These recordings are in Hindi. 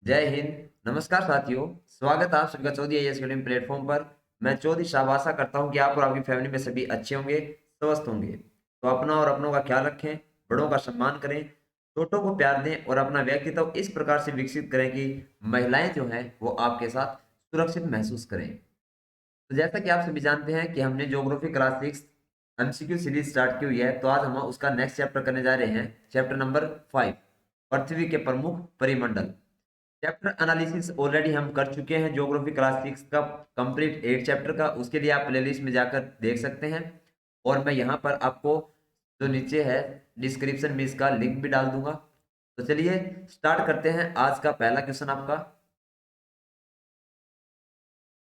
जय हिंद। नमस्कार साथियों, स्वागत है आप सभी का चौधरी आईएएस अकेडमी प्लेटफॉर्म पर। मैं चौधरी साहब आशा करता हूं कि आप और आपकी फैमिली में सभी अच्छे होंगे, स्वस्थ होंगे। तो अपना और अपनों का ख्याल रखें, बड़ों का सम्मान करें, छोटों को प्यार दें और अपना व्यक्तित्व इस प्रकार से विकसित करें कि महिलाएं जो हैं वो आपके साथ सुरक्षित महसूस करें। तो जैसा कि आप सभी जानते हैं कि हमने geography class 6 MCQ series start की हुई है, तो आज हम उसका नेक्स्ट चैप्टर करने जा रहे हैं, चैप्टर नंबर 5, पृथ्वी के प्रमुख परिमंडल। चैप्टर एनालिसिस ऑलरेडी हम कर चुके हैं ज्योग्राफी क्लास 6 का, कंप्लीट 8 चैप्टर का। उसके लिए आप प्लेलिस्ट में जाकर देख सकते हैं और मैं यहाँ पर आपको जो नीचे है डिस्क्रिप्शन में इसका लिंक भी डाल दूंगा। तो चलिए स्टार्ट करते हैं। आज का पहला क्वेश्चन आपका,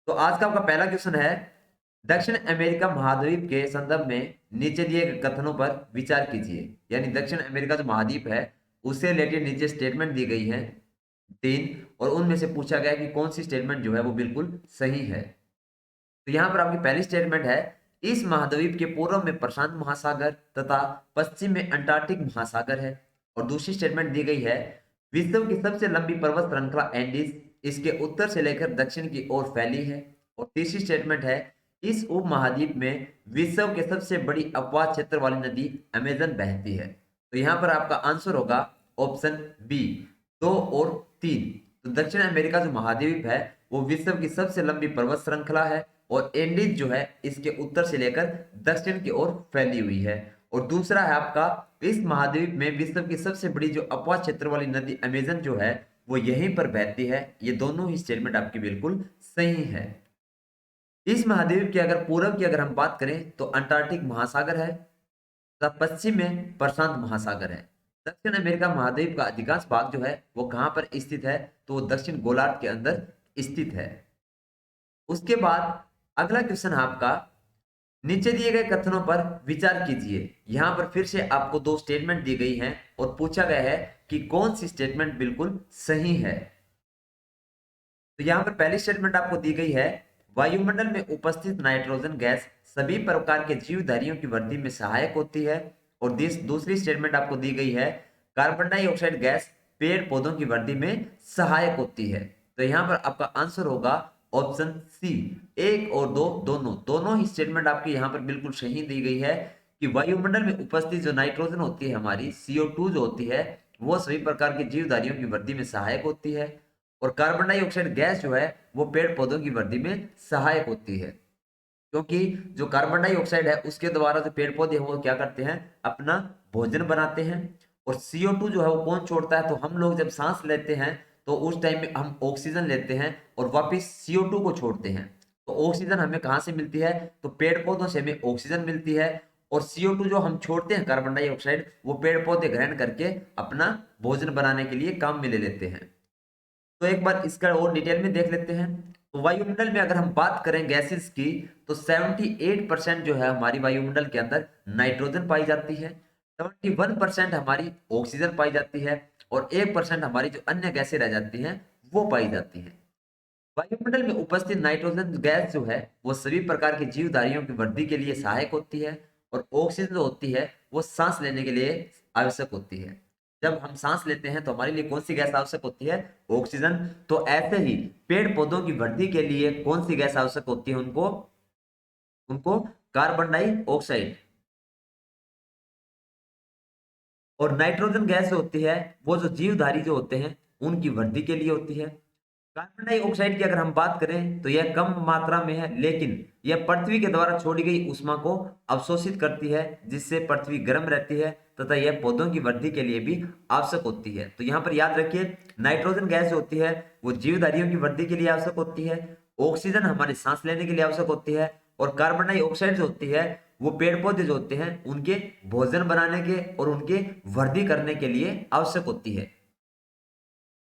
तो आज का आपका पहला क्वेश्चन है, दक्षिण अमेरिका महाद्वीप के संदर्भ में नीचे दिए गए कथनों पर विचार कीजिए। यानी दक्षिण अमेरिका जो महाद्वीप है उससे रिलेटेड नीचे स्टेटमेंट दी गई है 3, और उनमें से पूछा गया कि कौन सी स्टेटमेंट जो है वो बिल्कुल सही है। तो यहाँ पर आपकी पहली स्टेटमेंट है, इस महाद्वीप के पूर्व में प्रशांत महासागर तथा पश्चिम में अंटार्कटिक महासागर है। और दूसरी स्टेटमेंट दी गई है, विश्व की सबसे लंबी पर्वत श्रृंखला एंडीज इसके उत्तर से लेकर दक्षिण की ओर फैली है। और तीसरी स्टेटमेंट है, इस उपमहाद्वीप में विश्व के सबसे बड़ी अपवाह क्षेत्र वाली नदी अमेजन बहती है। तो यहाँ पर आपका आंसर होगा ऑप्शन बी, 2 और 3। तो दक्षिण अमेरिका जो महाद्वीप है वो विश्व की सबसे लंबी पर्वत श्रृंखला है और एंडीज जो है इसके उत्तर से लेकर दक्षिण की ओर फैली हुई है। और दूसरा है आपका, इस महाद्वीप में विश्व की सबसे बड़ी जो अपवाह क्षेत्र वाली नदी अमेजन जो है वो यहीं पर बहती है। ये दोनों ही स्टेटमेंट आपकी बिल्कुल सही है। इस महाद्वीप की अगर पूर्व की अगर हम बात करें तो अंटार्कटिक महासागर है तथा पश्चिम में प्रशांत महासागर है। दक्षिण अमेरिका महाद्वीप का अधिकांश भाग जो है वो कहां पर स्थित है, तो वो दक्षिण गोलार्ध के अंदर स्थित है। उसके बाद अगला क्वेश्चन है आपका, नीचे दिए गए कथनों पर विचार कीजिए। यहां पर फिर से आपको दो स्टेटमेंट दी गई हैं और पूछा गया है कि कौन सी स्टेटमेंट बिल्कुल सही है। तो यहां पर पहली स्टेटमेंट आपको दी गई है, वायुमंडल में उपस्थित नाइट्रोजन गैस सभी प्रकार के जीवधारियों की वृद्धि में सहायक होती है। और दूसरी स्टेटमेंट आपको दी गई है, कार्बन डाइऑक्साइड गैस पेड़ पौधों की वृद्धि में सहायक होती है। तो यहां पर आपका आंसर होगा ऑप्शन सी, 1 और 2 दोनों दोनों ही स्टेटमेंट आपकी यहां पर बिल्कुल सही दी गई है कि वायुमंडल में उपस्थित जो नाइट्रोजन होती है हमारी CO2 जो होती है वो सभी प्रकार के जीवधारियों की वृद्धि में सहायक होती है। और कार्बन डाइऑक्साइड गैस जो है वो पेड़ पौधों की वृद्धि में सहायक होती है, क्योंकि जो कार्बन डाइऑक्साइड है उसके द्वारा जो पेड़ पौधे हैं वो क्या करते हैं, अपना भोजन बनाते हैं। और CO2 जो है वो कौन छोड़ता है, तो हम लोग जब सांस लेते हैं तो उस टाइम में हम ऑक्सीजन लेते हैं और वापिस CO2 को छोड़ते हैं। तो ऑक्सीजन हमें कहाँ से मिलती है, तो पेड़ पौधों से हमें ऑक्सीजन मिलती है। और CO2 जो हम छोड़ते हैं कार्बन डाइऑक्साइड वो पेड़ पौधे ग्रहण करके अपना भोजन बनाने के लिए काम में ले लेते हैं। तो एक बार इसका और डिटेल में देख लेते हैं। तो वायुमंडल में अगर हम बात करें गैसेस की, तो 78% जो है हमारी वायुमंडल के अंदर नाइट्रोजन पाई जाती है, 71% हमारी ऑक्सीजन पाई जाती है और 1% हमारी जो अन्य गैसें रह जाती हैं वो पाई जाती हैं। वायुमंडल में उपस्थित नाइट्रोजन गैस जो है वो सभी प्रकार के जीवधारियों की वृद्धि के लिए सहायक होती है। और ऑक्सीजन जो होती है वो सांस लेने के लिए आवश्यक होती है। जब हम सांस लेते हैं तो हमारे लिए कौन सी गैस आवश्यक होती है, ऑक्सीजन। तो ऐसे ही पेड़ पौधों की वृद्धि के लिए कौन सी गैस आवश्यक होती है उनको, उनको कार्बन डाइऑक्साइड। और नाइट्रोजन गैस जो होती है वो जो जीवधारी जो होते हैं उनकी वृद्धि के लिए होती है। कार्बन डाइऑक्साइड की अगर हम बात करें तो यह कम मात्रा में है, लेकिन यह पृथ्वी के द्वारा छोड़ी गई ऊष्मा को अवशोषित करती है, जिससे पृथ्वी गर्म रहती है तथा यह पौधों की वृद्धि के लिए भी आवश्यक होती है। तो यहाँ पर याद रखिए, नाइट्रोजन गैस जो होती है वो जीवधारियों की वृद्धि के लिए आवश्यक होती है, ऑक्सीजन हमारे सांस लेने के लिए आवश्यक होती है, और कार्बन डाइऑक्साइड जो होती है वो पेड़ पौधे जो होते हैं उनके भोजन बनाने के और उनके वृद्धि करने के लिए आवश्यक होती है।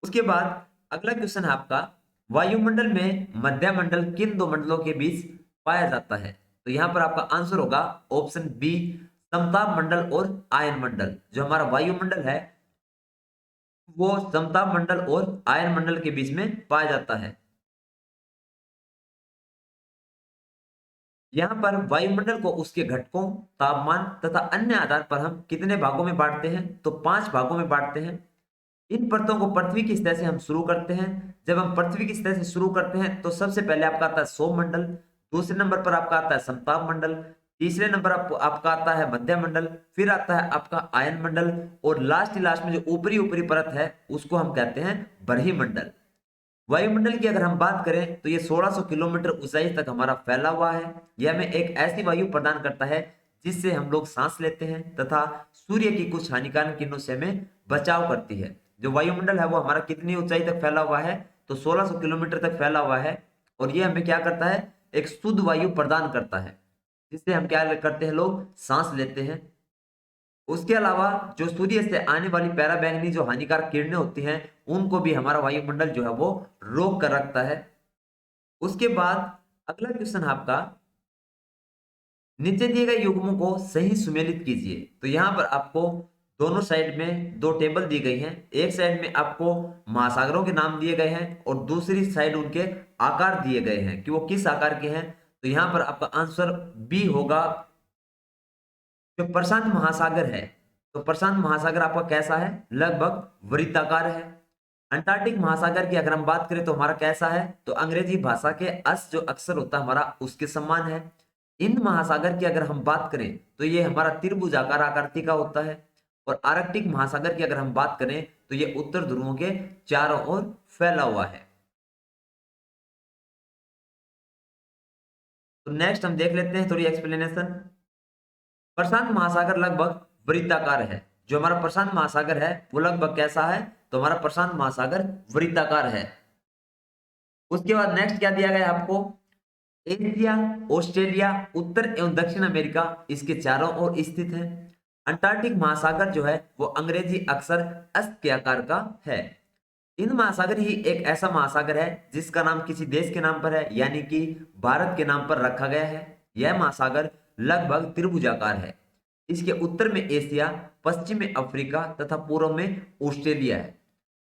उसके बाद अगला क्वेश्चन है आपका, वायुमंडल में मध्यमंडल किन दो मंडलों के बीच पाया जाता है। तो यहां पर आपका आंसर होगा ऑप्शन बी, समताप मंडल और आयन मंडल। जो हमारा वायुमंडल है वो समताप मंडल और आयन मंडल के बीच में पाया जाता है। यहाँ पर वायुमंडल को उसके घटकों, तापमान तथा अन्य आधार पर हम कितने भागों में बांटते हैं, तो 5 भागों में बांटते हैं। इन परतों को पृथ्वी की सतह से हम शुरू करते हैं। जब हम पृथ्वी की सतह से शुरू करते हैं तो सबसे पहले आपका आता है सौरमंडल, दूसरे नंबर पर आपका आता है समताप मंडल, तीसरे नंबर आपका आता है मध्य मंडल, फिर आता है आपका आयन मंडल, और लास्ट में जो ऊपरी ऊपरी परत है उसको हम कहते हैं बरहीमंडल। वायुमंडल की अगर हम बात करें तो ये 1600 किलोमीटर ऊंचाई तक हमारा फैला हुआ है। यह हमें एक ऐसी वायु प्रदान करता है जिससे हम लोग सांस लेते हैं तथा सूर्य की कुछ हानिकारक किरणों से हमें बचाव करती है। जो वायुमंडल है वो हमारा कितनी ऊंचाई तक फैला हुआ है, तो 1600 किलोमीटर तक फैला हुआ है। और ये हमें क्या करता है, एक शुद्ध वायु प्रदान करता है जिससे हम क्या करते हैं, लोग सांस लेते हैं। उसके अलावा जो सूर्य से आने वाली पराबैंगनी जो हानिकारक किरणें होती हैं उनको भी हमारा वायुमंडल जो है वो रोक कर रखता है। उसके बाद अगला क्वेश्चन है आपका, नीचे दिए गए युग्मों को सही सुमेलित कीजिए। तो यहां पर आपको दोनों साइड में दो टेबल दी गई हैं। एक साइड में आपको महासागरों के नाम दिए गए हैं और दूसरी साइड उनके आकार दिए गए हैं कि वो किस आकार के हैं। तो यहां पर आपका आंसर बी होगा। जो प्रशांत महासागर है, तो प्रशांत महासागर आपका कैसा है, लगभग वृत्ताकार है। अंटार्कटिक महासागर की अगर हम बात करें तो हमारा कैसा है, तो अंग्रेजी भाषा के अस जो अक्षर होता है हमारा उसके समान है। हिंद महासागर की अगर हम बात करें तो ये हमारा त्रिभुजाकार आकृति का होता है। और आर्कटिक महासागर की अगर हम बात करें तो ये उत्तर ध्रुवों के चारों ओर फैला हुआ है। तो नेक्स्ट हम देख लेते हैं थोड़ी एक्सप्लेनेशन। प्रशांत महासागर लगभग वृत्ताकार है। जो हमारा प्रशांत महासागर है वो लगभग कैसा है, तो हमारा प्रशांत महासागर वृत्ताकार है। उसके बाद नेक्स्ट क्या दिया गया है आपको, एशिया, ऑस्ट्रेलिया, उत्तर एवं दक्षिण अमेरिका इसके चारों ओर स्थित है। अंटार्कटिक महासागर जो है वो अंग्रेजी अक्षर अस के आकार का है। हिंद महासागर ही एक ऐसा महासागर है जिसका नाम किसी देश के नाम पर है, यानी कि भारत के नाम पर रखा गया है। यह महासागर लगभग त्रिभुजाकार है। इसके उत्तर में एशिया, पश्चिम में अफ्रीका तथा पूर्व में ऑस्ट्रेलिया है।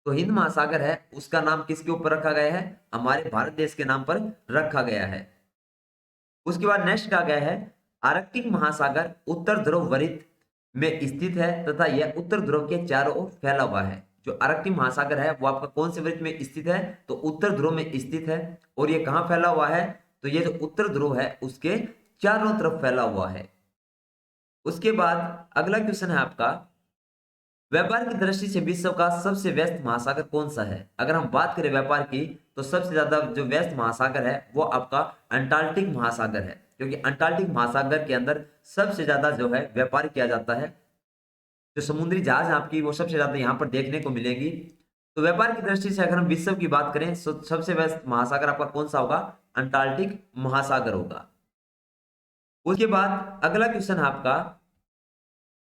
तो हिंद महासागर है उसका नाम किसके ऊपर रखा गया है, हमारे भारत देश के नाम पर रखा गया है। उसके बाद नेक्स्ट क्या गया है, आर्कटिक महासागर उत्तर ध्रुव वृत्त में स्थित है तथा यह उत्तर ध्रुव के चारों ओर फैला हुआ है। जो आर्कटिक महासागर है वो आपका कौन से वृत्त में स्थित है, तो उत्तर ध्रुव में स्थित है। और ये कहाँ फैला हुआ है, तो ये जो उत्तर ध्रुव है उसके चारों तरफ फैला हुआ है। उसके बाद अगला क्वेश्चन है आपका, व्यापार की दृष्टि से विश्व का सबसे व्यस्त महासागर कौन सा है। अगर हम बात करें व्यापार की तो सबसे ज्यादा जो व्यस्त महासागर है वो आपका अंटार्कटिक महासागर है, क्योंकि अंटार्कटिक महासागर के अंदर सबसे ज्यादा जो है व्यापार किया जाता है। जो समुद्री जहाज है आपकी वो सबसे ज्यादा यहाँ पर देखने को मिलेगी। तो व्यापार की दृष्टि से अगर हम विश्व की बात करें तो सबसे व्यस्त महासागर आपका कौन सा होगा, अंटार्कटिक महासागर होगा। उसके बाद अगला क्वेश्चन है आपका,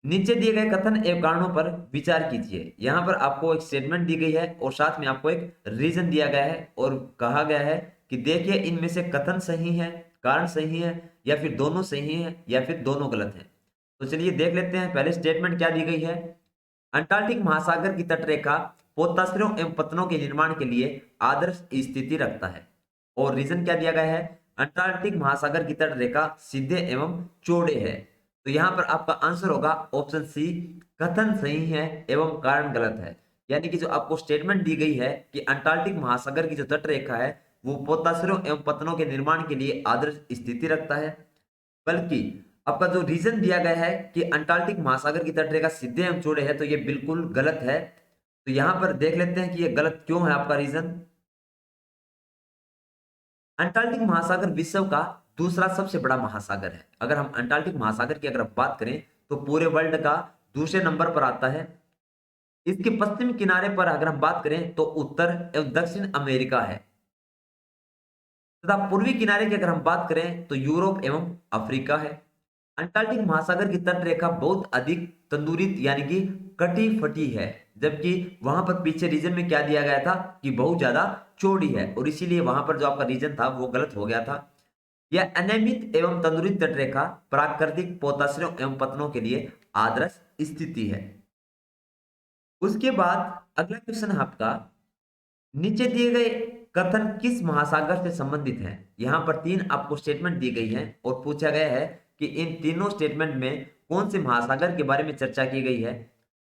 नीचे दिए गए कथन एवं कारणों पर विचार कीजिए। यहां पर आपको एक स्टेटमेंट दी गई है और साथ में आपको एक रीजन दिया गया है और कहा गया है कि देखिए इनमें से कथन सही है, कारण सही है, या फिर दोनों सही है, या फिर दोनों गलत है। तो चलिए देख लेते हैं। पहले स्टेटमेंट क्या दी गई है, अंटार्कटिक महासागर की तटरेखा पोताश्रयों एवं पतनों के निर्माण के लिए आदर्श स्थिति रखता है। और रीजन क्या दिया गया है, अंटार्कटिक महासागर की तटरेखा सीधे एवं चौड़े है। तो यहां पर आपका आंसर होगा ऑप्शन सी, कथन सही है एवं कारण गलत है। यानी कि जो आपको स्टेटमेंट दी गई है कि अंटार्कटिक महासागर की जो तटरेखा है वो पोताश्रयों एवं पतनों के निर्माण के लिए आदर्श स्थिति रखता है, बल्कि आपका जो रीजन दिया गया है कि अंटार्कटिक महासागर की तटरेखा सीधे एवं चौड़े है, तो ये बिल्कुल गलत है। तो यहां पर देख लेते हैं कि ये गलत क्यों है आपका रीजन। अंटार्कटिक महासागर विश्व का दूसरा सबसे बड़ा महासागर है। अगर हम अंटार्कटिक महासागर की अगर बात करें तो पूरे वर्ल्ड का दूसरे नंबर पर आता है। इसके पश्चिमी किनारे पर अगर हम बात करें तो उत्तर एवं दक्षिण अमेरिका है तथा पूर्वी किनारे की अगर हम बात करें तो यूरोप एवं अफ्रीका है। अंटार्कटिक महासागर की तटरेखा बहुत अधिक तंदूरित यानी कि कटी फटी है, जबकि वहां पर पीछे रीजन में क्या दिया गया था कि बहुत ज्यादा चौड़ी है, और इसीलिए वहां पर जो आपका रीजन था वो गलत हो गया था। यह अनियमित एवं तंदुरुस्त तटरेखा प्राकृतिक पोताश्रयों एवं पतनों के लिए आदर्श स्थिति है। उसके बाद अगला क्वेश्चन है आपका, नीचे दिए गए कथन किस महासागर से संबंधित है। यहां पर तीन आपको स्टेटमेंट दी गई है और पूछा गया है कि इन तीनों स्टेटमेंट में कौन से महासागर के बारे में चर्चा की गई है।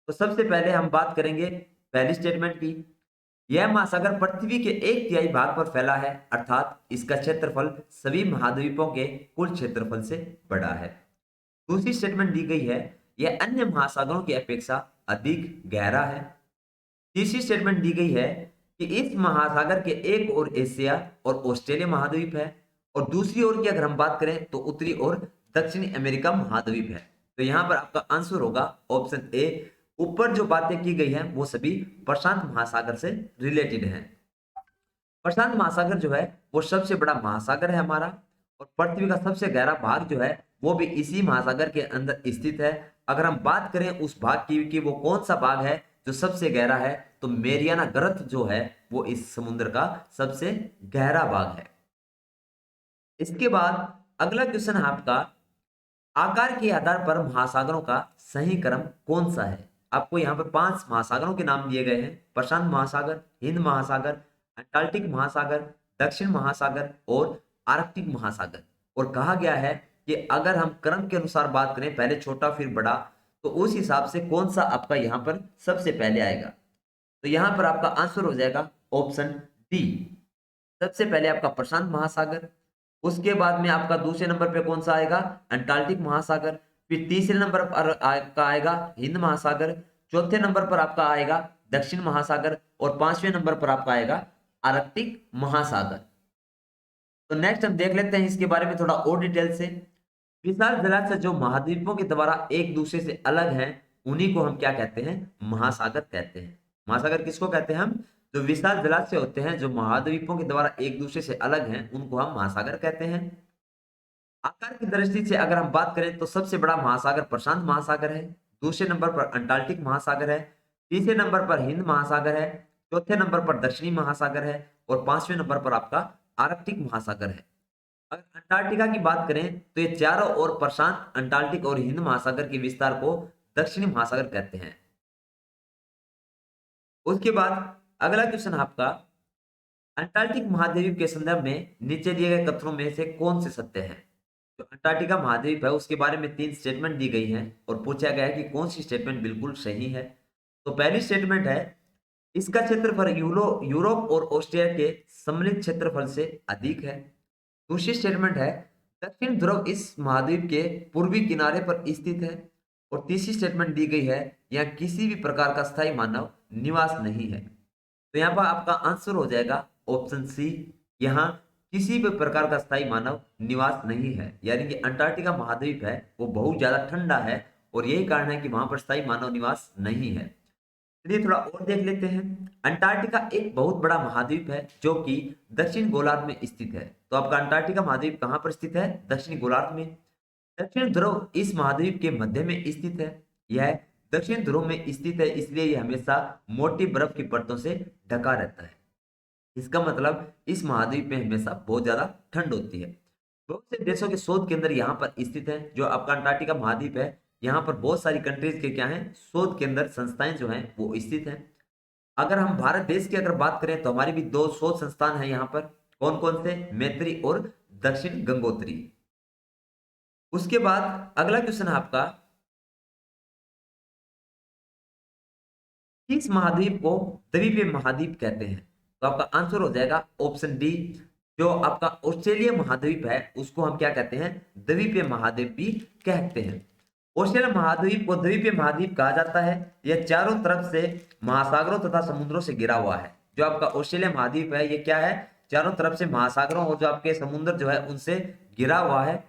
तो सबसे पहले हम बात करेंगे पहली स्टेटमेंट की, यह महासागर पृथ्वी के 1/3 भाग पर फैला है, अर्थात इसका क्षेत्रफल सभी महाद्वीपों के कुल क्षेत्रफल से बड़ा है। दूसरी स्टेटमेंट दी गई है, यह अन्य महासागरों की अपेक्षा अधिक गहरा है। तीसरी स्टेटमेंट दी गई है कि इस महासागर के एक ओर एशिया और ऑस्ट्रेलिया महाद्वीप है, और दूसरी ओर की अगर हम बात करें तो उत्तरी और दक्षिणी अमेरिका महाद्वीप है। तो यहां पर आपका आंसर होगा ऑप्शन ए। ऊपर जो बातें की गई हैं वो सभी प्रशांत महासागर से रिलेटेड हैं। प्रशांत महासागर जो है वो सबसे बड़ा महासागर है हमारा, और पृथ्वी का सबसे गहरा भाग जो है वो भी इसी महासागर के अंदर स्थित है। अगर हम बात करें उस भाग की कि वो कौन सा भाग है जो सबसे गहरा है, तो मेरियाना गर्त जो है वो इस समुद्र का सबसे गहरा भाग है। इसके बाद अगला क्वेश्चन है आपका, आकार के आधार पर महासागरों का सही क्रम कौन सा है। आपको यहाँ पर 5 महासागरों के नाम दिए गए हैं, प्रशांत महासागर, हिंद महासागर, अंटार्कटिक महासागर, दक्षिण महासागर और आर्कटिक महासागर। और कहा गया है कि अगर हम क्रम के अनुसार बात करें, पहले छोटा फिर बड़ा, तो उस हिसाब से कौन सा आपका यहाँ पर सबसे पहले आएगा। तो यहाँ पर आपका आंसर हो जाएगा ऑप्शन डी। सबसे पहले आपका प्रशांत महासागर, उसके बाद में आपका दूसरे नंबर पे कौन सा आएगा, अंटार्कटिक महासागर, फिर तीसरे नंबर पर आपका आएगा हिंद महासागर, चौथे नंबर पर आपका आएगा दक्षिण महासागर, और पांचवें नंबर पर आपका आएगा आर्कटिक महासागर। तो नेक्स्ट हम देख लेते हैं इसके बारे में थोड़ा और डिटेल से। विशाल जलाशय जो महाद्वीपों के द्वारा एक दूसरे से अलग हैं, उन्हीं को हम क्या कहते हैं, महासागर कहते हैं। महासागर किसको कहते हैं हम, जो विशाल जलाशय होते हैं जो महाद्वीपों के द्वारा एक दूसरे से अलग हैं, उनको हम महासागर कहते हैं। आकार की दृष्टि से अगर हम बात करें तो सबसे बड़ा महासागर प्रशांत महासागर है, दूसरे नंबर पर अंटार्कटिक महासागर है, तीसरे नंबर पर हिंद महासागर है, चौथे नंबर पर दक्षिणी महासागर है, और पांचवें नंबर पर आपका आर्कटिक महासागर है। अगर अंटार्कटिका की बात करें तो ये चारों ओर प्रशांत, अंटार्कटिक और हिंद महासागर के विस्तार को दक्षिणी महासागर कहते हैं। उसके बाद अगला क्वेश्चन आपका, अंटार्कटिक महाद्वीप के संदर्भ में नीचे दिए गए कथनों में से कौन से सत्य हैं। जो अंटार्कटिका महाद्वीप है उसके बारे में 3 स्टेटमेंट दी गई हैं, और पूछा गया है कि कौन सी स्टेटमेंट बिल्कुल सही है। तो पहली स्टेटमेंट है, इसका क्षेत्रफल यूरोप और ऑस्ट्रेलिया के सम्मिलित क्षेत्रफल से अधिक है। दूसरी स्टेटमेंट है, दक्षिण ध्रुव इस महाद्वीप के पूर्वी किनारे पर स्थित है। और तीसरी स्टेटमेंट दी गई है, यहाँ किसी भी प्रकार का स्थायी मानव निवास नहीं है। तो यहाँ पर आपका आंसर हो जाएगा ऑप्शन सी, यहाँ किसी भी प्रकार का स्थायी मानव निवास नहीं है। यानी कि अंटार्कटिका महाद्वीप है वो बहुत ज्यादा ठंडा है, और यही कारण है कि वहां पर स्थायी मानव निवास नहीं है। चलिए थोड़ा और देख लेते हैं। अंटार्कटिका एक बहुत बड़ा महाद्वीप है जो कि दक्षिण गोलार्ध में स्थित है। तो आपका अंटार्कटिका महाद्वीप कहाँ पर स्थित है, दक्षिणी गोलार्ध में। दक्षिण ध्रुव इस महाद्वीप के मध्य में स्थित है। यह दक्षिण ध्रुव में स्थित है, इसलिए यह हमेशा मोटी बर्फ की परतों से ढका रहता है। इसका मतलब इस महाद्वीप में हमेशा बहुत ज्यादा ठंड होती है। बहुत से देशों के शोध केंद्र यहाँ पर स्थित है। जो आपका अंटार्कटिका महाद्वीप है, यहाँ पर बहुत सारी कंट्रीज के क्या है, शोध केंद्र संस्थाएं जो हैं वो स्थित हैं। अगर हम भारत देश की अगर बात करें तो हमारी भी 2 शोध संस्थान है यहाँ पर। कौन कौन से, मैत्री और दक्षिण गंगोत्री। उसके बाद अगला क्वेश्चन है आपका, किस महाद्वीप को द्वीपीय महाद्वीप कहते हैं। तो आपका आंसर हो जाएगा ऑप्शन डी। जो आपका ऑस्ट्रेलिया महाद्वीप है उसको हम क्या कहते हैं, द्वीपीय महाद्वीप भी कहते हैं। ऑस्ट्रेलिया महाद्वीप को द्वीपीय महाद्वीप कहा जाता है। यह चारों तरफ से महासागरों तथा समुद्रों से घिरा हुआ है। जो आपका ऑस्ट्रेलिया महाद्वीप है ये क्या है, चारों तरफ से महासागरों और जो आपके समुद्र जो है उनसे घिरा हुआ है।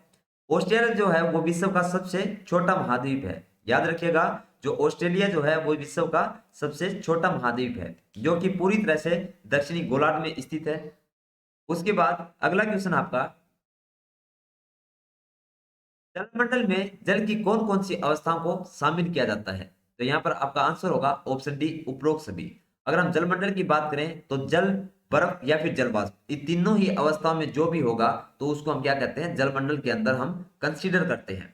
ऑस्ट्रेलिया जो है वो विश्व का सबसे छोटा महाद्वीप है। याद रखिएगा, जो ऑस्ट्रेलिया जो है वो विश्व का सबसे छोटा महाद्वीप है, जो कि पूरी तरह से दक्षिणी गोलार्ध में स्थित है। उसके बाद अगला क्वेश्चन आपका, जलमंडल में जल की कौन कौन सी अवस्थाओं को शामिल किया जाता है। तो यहाँ पर आपका आंसर होगा ऑप्शन डी, उपरोक्त सभी। अगर हम जलमंडल की बात करें तो जल, बर्फ या फिर जल वाष्प, ये तीनों ही अवस्थाओं में जो भी होगा तो उसको हम क्या कहते हैं, जलमंडल के अंदर हम कंसीडर करते हैं।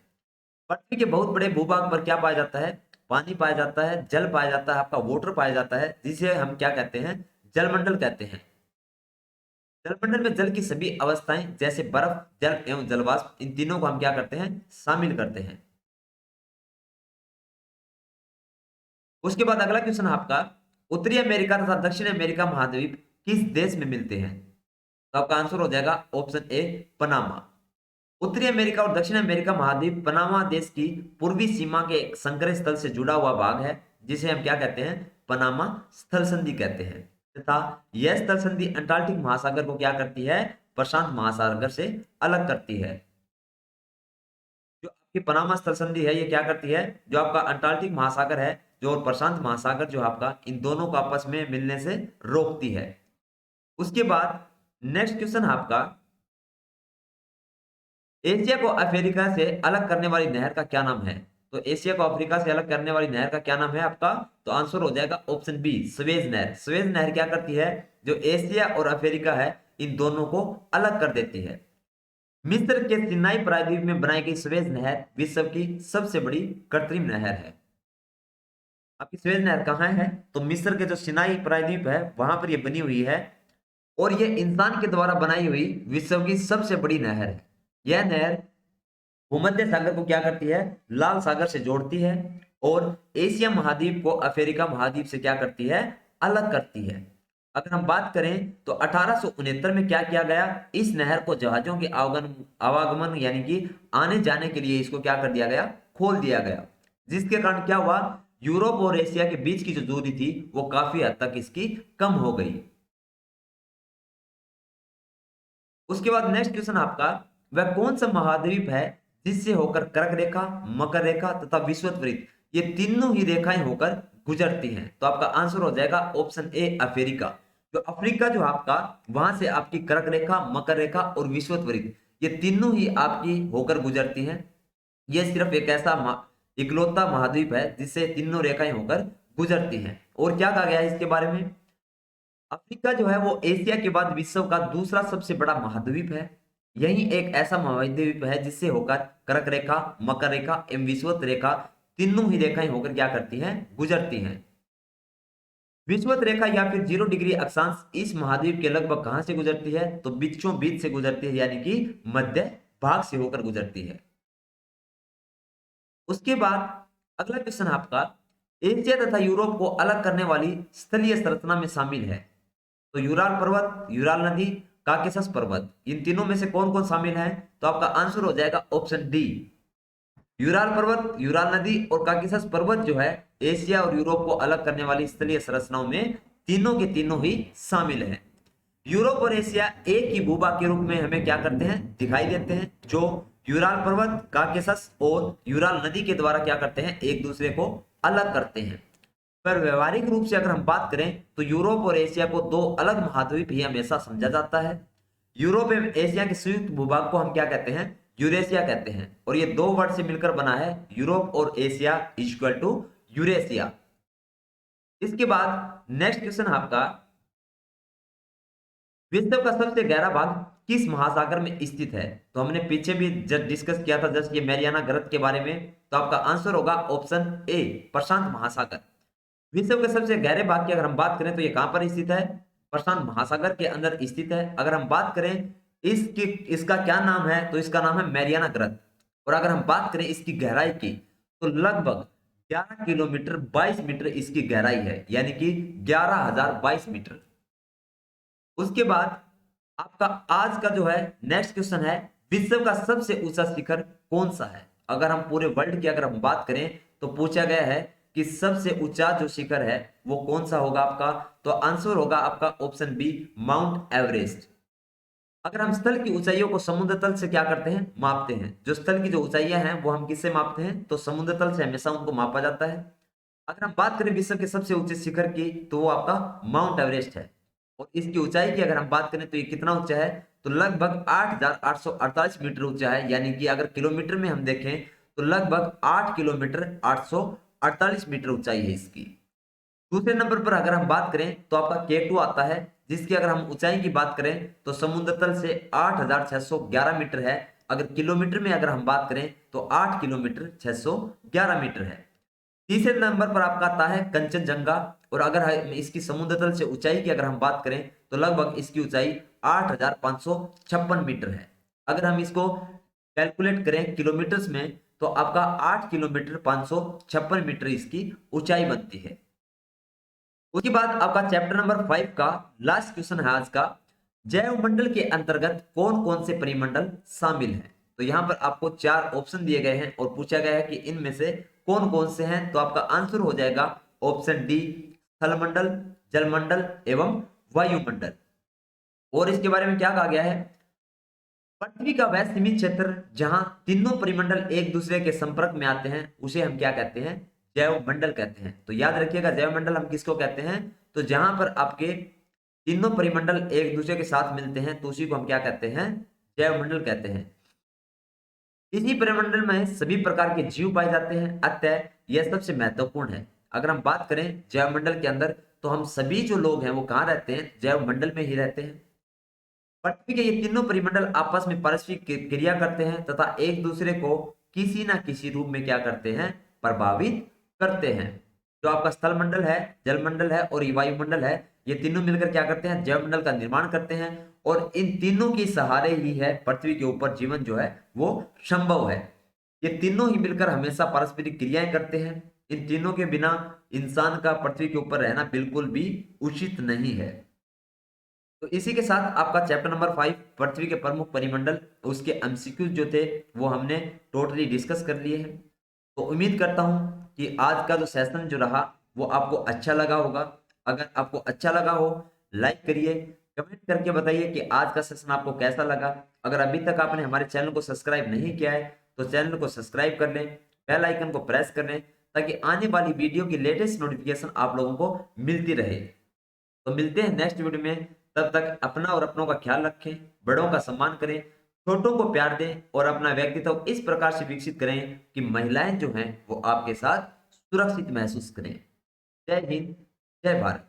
पृथ्वी के बहुत बड़े भूभाग पर क्या पाया जाता है, पानी पाया जाता है, जल पाया जाता है, आपका वाटर पाया जाता है, जिसे हम क्या कहते हैं, जलमंडल कहते हैं। जलमंडल में जल की सभी अवस्थाएं जैसे बर्फ, जल एवं जलवाष्प, इन तीनों को हम क्या करते हैं, शामिल करते हैं। उसके बाद अगला क्वेश्चन आपका, उत्तरी अमेरिका तथा दक्षिण अमेरिका महाद्वीप किस देश में मिलते हैं? तो आपका आंसर हो जाएगा ऑप्शन ए, पनामा। उत्तरी अमेरिका और दक्षिण अमेरिका महाद्वीप पनामा देश की पूर्वी सीमा के एक संकरे स्थल से जुड़ा हुआ भाग है, जिसे हम क्या कहते हैं? पनामा स्थल संधि कहते हैं। तथा यह स्थल संधि अंटार्कटिक महासागर को क्या करती है? प्रशांत महासागर से अलग करती है। जो आपकी पनामा स्थल संधि है, ये क्या करती है? जो आपका अंटार्कटिक महासागर है, जो और प्रशांत महासागर जो आपका, इन दोनों को आपस में मिलने से रोकती है। उसके बाद नेक्स्ट क्वेश्चन आपका, एशिया को अफ्रीका से अलग करने वाली नहर का क्या नाम है? तो एशिया को अफ्रीका से अलग करने वाली नहर का क्या नाम है आपका? तो आंसर हो जाएगा ऑप्शन बी, स्वेज नहर। स्वेज नहर क्या करती है? जो एशिया और अफ्रीका है, इन दोनों को अलग कर देती है। मिस्र के सिनाई प्रायद्वीप में बनाई गई स्वेज नहर विश्व की सबसे बड़ी कृत्रिम नहर है। आपकी स्वेज नहर कहाँ है? तो मिस्र के जो सिनाई प्रायद्वीप है, वहां पर यह बनी हुई है, और यह इंसान के द्वारा बनाई हुई विश्व की सबसे बड़ी नहर है। यह नहर भूमध्य सागर को क्या करती है? लाल सागर से जोड़ती है, और एशिया महाद्वीप को अफ्रीका महाद्वीप से क्या करती है? अलग करती है। अगर हम बात करें तो 1869 में क्या किया गया? इस नहर को जहाजों के आवागमन यानी कि आने जाने के लिए इसको क्या कर दिया गया? खोल दिया गया। जिसके कारण क्या हुआ? यूरोप और एशिया के बीच की जो दूरी थी, वो काफी हद तक इसकी कम हो गई। उसके बाद नेक्स्ट क्वेश्चन आपका, वह कौन सा महाद्वीप है जिससे होकर कर्क रेखा, मकर रेखा तथा विषुवत ये तीनों ही रेखाएं होकर गुजरती हैं? तो आपका आंसर हो जाएगा ऑप्शन ए, अफ्रीका। जो अफ्रीका जो आपका, वहां से आपकी कर्क रेखा, मकर रेखा और विषुवत ये तीनों ही आपकी होकर गुजरती हैं। ये सिर्फ एक ऐसा इकलौता महाद्वीप है जिससे तीनों रेखाएं होकर गुजरती हैं। और क्या कहा गया है इसके बारे में? अफ्रीका जो है वो एशिया के बाद विश्व का दूसरा सबसे बड़ा महाद्वीप है। यही एक ऐसा महाद्वीप है जिससे होकर कर्क रेखा, मकर रेखा एवं विषुवत रेखा तीनों ही रेखाएं होकर क्या करती हैं? गुजरती हैं। विषुवत रेखा या फिर 0 डिग्री अक्षांश इस महाद्वीप के लगभग कहां से गुजरती है? तो बीचों बीच से गुजरती है, यानी कि मध्य भाग से होकर गुजरती है। उसके बाद अगला क्वेश्चन आपका, एशिया तथा यूरोप को अलग करने वाली स्थलीय संरचना में शामिल है? तो यूराल पर्वत, यूराल नदी, काकेशस पर्वत, इन तीनों में से कौन कौन शामिल है? तो आपका आंसर हो जाएगा ऑप्शन डी, यूराल पर्वत, यूराल नदी और काकेशस पर्वत जो है, एशिया और यूरोप को अलग करने वाली स्थलीय संरचनाओं में तीनों के तीनों ही शामिल है। यूरोप और एशिया एक ही भूभाग के रूप में हमें क्या करते हैं? दिखाई देते हैं, जो यूराल पर्वत, काकेशस और यूराल नदी के द्वारा क्या करते हैं? एक दूसरे को अलग करते हैं। पर व्यवहारिक रूप से अगर हम बात करें तो यूरोप और एशिया को दो अलग महाद्वीप ही हमेशा समझा जाता है। यूरोप एवं एशिया के संयुक्त भूभाग को हम क्या कहते हैं? यूरेशिया कहते हैं। और ये दो वर्ड से मिलकर बना है, यूरोप और एशिया इक्वल टू यूरेशिया। इसके बाद नेक्स्ट क्वेश्चन आपका, विश्व का सबसे गहरा भाग किस महासागर में स्थित है? तो हमने पीछे भी जब डिस्कस किया था जस्ट ये मैरियाना ग्रत के बारे में, तो आपका आंसर होगा ऑप्शन ए, प्रशांत महासागर। विश्व के सबसे गहरे भाग की अगर हम बात करें तो ये कहां पर स्थित है? प्रशांत महासागर के अंदर स्थित है। अगर हम बात करें इसकी, इसका क्या नाम है? तो इसका नाम है मैरियाना ग्रत। और अगर हम बात करें इसकी गहराई की, तो लगभग 11 किलोमीटर 22 मीटर इसकी गहराई है, यानी कि 11,022 मीटर। उसके बाद आपका आज का जो है नेक्स्ट क्वेश्चन है, विश्व का सबसे ऊंचा शिखर कौन सा है? अगर हम पूरे वर्ल्ड की अगर हम बात करें तो पूछा गया है कि सबसे ऊंचा जो शिखर है वो कौन सा होगा आपका? तो आंसर होगा आपका ऑप्शन बी, माउंट एवरेस्ट। अगर हम स्थल की ऊंचाइयों को समुद्र तल से क्या करते हैं? मापते हैं। जो स्थल की जो ऊंचाइयां हैं वो हम किससे मापते हैं? तो समुद्र तल से हमेशा उनको मापा जाता है। अगर हम बात करें विश्व के सबसे ऊंचे शिखर की, तो वो आपका माउंट एवरेस्ट है। और इसकी ऊंचाई की अगर हम बात करें तो ये कितना ऊंचा है? तो लगभग 8,848 मीटर ऊंचा है, यानी कि अगर किलोमीटर में हम देखें तो लगभग 8 किलोमीटर 848 मीटर ऊंचाई है इसकी। दूसरे नंबर पर अगर हम बात करें तो आपका K2 आता है, जिसकी अगर हम ऊंचाई की बात करें तो समुद्र तल से 8,611 मीटर है। अगर किलोमीटर में अगर हम बात करें तो 8 किलोमीटर 611 मीटर है। तीसरे नंबर पर आपका आता है कंचनजंगा, और अगर इसकी समुद्र तल से ऊंचाई की अगर हम बात करें तो लगभग इसकी ऊंचाई 8,556 मीटर है। अगर हम इसको कैलकुलेट करें किलोमीटर्स में तो आपका 8 किलोमीटर 556 मीटर इसकी ऊंचाई बनती है। उसके बाद आपका चैप्टर नंबर 5 का लास्ट क्वेश्चन है आज का, जैव मंडल के अंतर्गत कौन कौन से परिमंडल शामिल हैं। तो यहाँ पर आपको 4 ऑप्शन दिए गए हैं और पूछा गया है कि इनमें से कौन कौन से हैं। तो आपका आंसर हो जाएगा ऑप्शन डी, स्थलमंडल, जलमंडल एवं वायुमंडल। और इसके बारे में क्या कहा गया है, पृथ्वी का वह सीमित क्षेत्र जहां तीनों परिमंडल एक दूसरे के संपर्क में आते हैं उसे हम क्या कहते हैं, जैव मंडल कहते हैं। तो याद रखिएगा जैव मंडल हम किसको कहते हैं, तो जहां पर आपके तीनों परिमंडल एक दूसरे के साथ मिलते हैं तो उसी को हम क्या कहते हैं, जैव मंडल कहते हैं। इसी परिमंडल में सभी प्रकार के जीव पाए जाते हैं, अतः यह सबसे महत्वपूर्ण है। अगर हम बात करें जैव मंडल के अंदर, तो हम सभी जो लोग हैं वो कहाँ रहते हैं, जैव मंडल में ही रहते हैं। पृथ्वी के ये तीनों परिमंडल आपस में पारस्परिक क्रिया करते हैं तथा एक दूसरे को किसी ना किसी रूप में क्या करते हैं, प्रभावित करते हैं। जो आपका स्थल मंडल है, जल मंडल है और वायुमंडल है, ये तीनों मिलकर क्या करते हैं, जैव मंडल का निर्माण करते हैं। और इन तीनों के सहारे ही है पृथ्वी के ऊपर जीवन जो है वो संभव है। ये तीनों ही मिलकर हमेशा पारस्परिक क्रियाएं करते हैं। इन तीनों के बिना इंसान का पृथ्वी के ऊपर रहना बिल्कुल भी उचित नहीं है। तो इसी के साथ आपका चैप्टर नंबर 5 पृथ्वी के प्रमुख परिमंडल उसके एमसीक्यूज जो थे वो हमने टोटली डिस्कस कर लिए हैं। तो उम्मीद करता हूं कि आज का जो सेशन जो रहा वो आपको अच्छा लगा होगा। अगर आपको अच्छा लगा हो लाइक करिए, कमेंट करके बताइए कि आज का सेशन आपको कैसा लगा। अगर अभी तक आपने हमारे चैनल को सब्सक्राइब नहीं किया है तो चैनल को सब्सक्राइब कर लें, बेल आइकन को प्रेस कर लें ताकि आने वाली वीडियो की लेटेस्ट नोटिफिकेशन आप लोगों को मिलती रहे। तो मिलते हैं नेक्स्ट वीडियो में, तब तक अपना और अपनों का ख्याल रखें, बड़ों का सम्मान करें, छोटों को प्यार दें और अपना व्यक्तित्व इस प्रकार से विकसित करें कि महिलाएं जो हैं वो आपके साथ सुरक्षित महसूस करें। जय हिंद, जय भारत।